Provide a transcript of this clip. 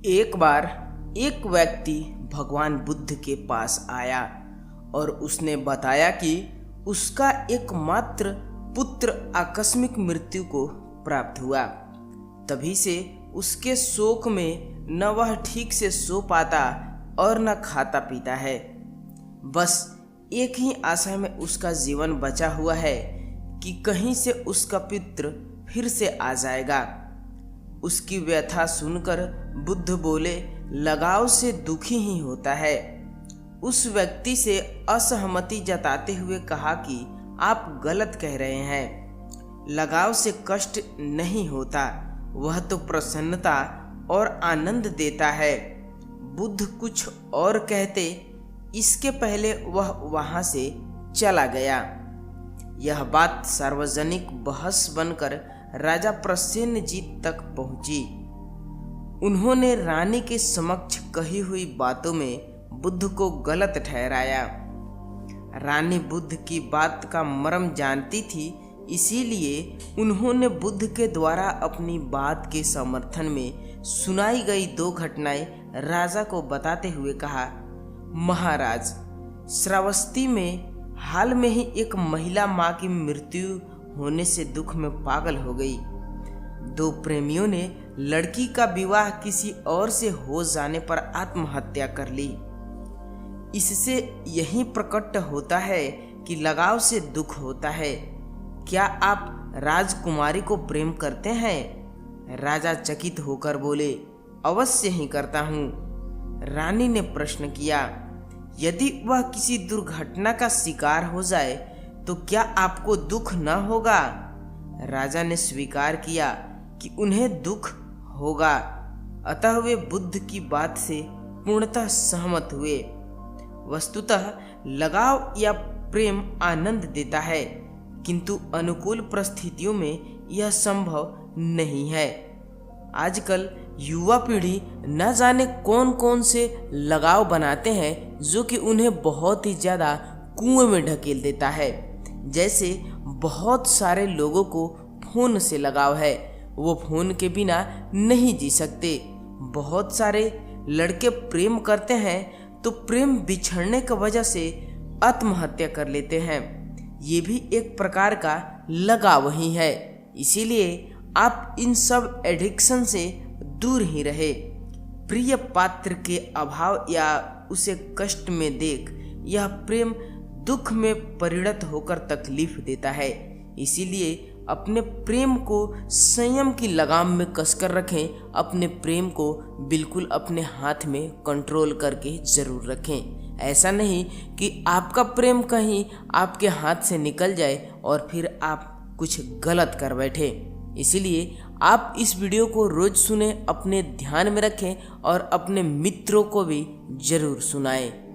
एक बार एक व्यक्ति भगवान बुद्ध के पास आया और उसने बताया कि उसका एकमात्र पुत्र आकस्मिक मृत्यु को प्राप्त हुआ। तभी से उसके शोक में न वह ठीक से सो पाता और न खाता पीता है। बस एक ही आशा में उसका जीवन बचा हुआ है कि कहीं से उसका पुत्र फिर से आ जाएगा। उसकी व्यथा सुनकर बुद्ध बोले, लगाव से दुखी ही होता है। उस व्यक्ति से असहमति जताते हुए कहा कि आप गलत कह रहे हैं। लगाव से कष्ट नहीं होता, वह तो प्रसन्नता और आनंद देता है। बुद्ध कुछ और कहते, इसके पहले वह वहां से चला गया। यह बात सार्वजनिक बहस बनकर राजा प्रसेनजीत तक पहुंची। उन्होंने रानी के समक्ष कही हुई बातों में बुद्ध को गलत ठहराया। रानी बुद्ध की बात का मर्म जानती थी, इसीलिए उन्होंने बुद्ध के द्वारा अपनी बात के समर्थन में सुनाई गई दो घटनाएं राजा को बताते हुए कहा, महाराज, श्रावस्ती में हाल में ही एक महिला मां की मृत्यु होने से दुख में पागल हो गई। दो प्रेमियों ने लड़की का विवाह किसी और से हो जाने पर आत्महत्या कर ली। इससे यही प्रकट होता है कि लगाव से दुख होता है। क्या आप राजकुमारी को प्रेम करते हैं? राजा चकित होकर बोले, अवश्य ही करता हूँ। रानी ने प्रश्न किया, यदि वह किसी दुर्घटना का शिकार हो जाए तो क्या आपको दुख न होगा? राजा ने स्वीकार किया कि उन्हें दुख होगा। अतः वे बुद्ध की बात से पूर्णतः सहमत हुए। वस्तुतः लगाव या प्रेम आनंद देता है, किंतु अनुकूल परिस्थितियों में यह संभव नहीं है। आजकल युवा पीढ़ी न जाने कौन कौन से लगाव बनाते हैं जो कि उन्हें बहुत ही ज़्यादा कुएं में ढकेल देता है। जैसे बहुत सारे लोगों को फोन से लगाव है, वो फोन के बिना नहीं जी सकते। बहुत सारे लड़के प्रेम करते हैं तो प्रेम बिछड़ने की वजह से आत्महत्या कर लेते हैं। ये भी एक प्रकार का लगाव ही है। इसीलिए आप इन सब एडिक्शन से दूर ही रहे। प्रिय पात्र के अभाव या उसे कष्ट में देख यह प्रेम दुख में परिणत होकर तकलीफ देता है। इसीलिए अपने प्रेम को संयम की लगाम में कसकर रखें। अपने प्रेम को बिल्कुल अपने हाथ में कंट्रोल करके जरूर रखें। ऐसा नहीं कि आपका प्रेम कहीं आपके हाथ से निकल जाए और फिर आप कुछ गलत कर बैठे। इसीलिए आप इस वीडियो को रोज सुने, अपने ध्यान में रखें और अपने मित्रों को भी जरूर सुनाएं।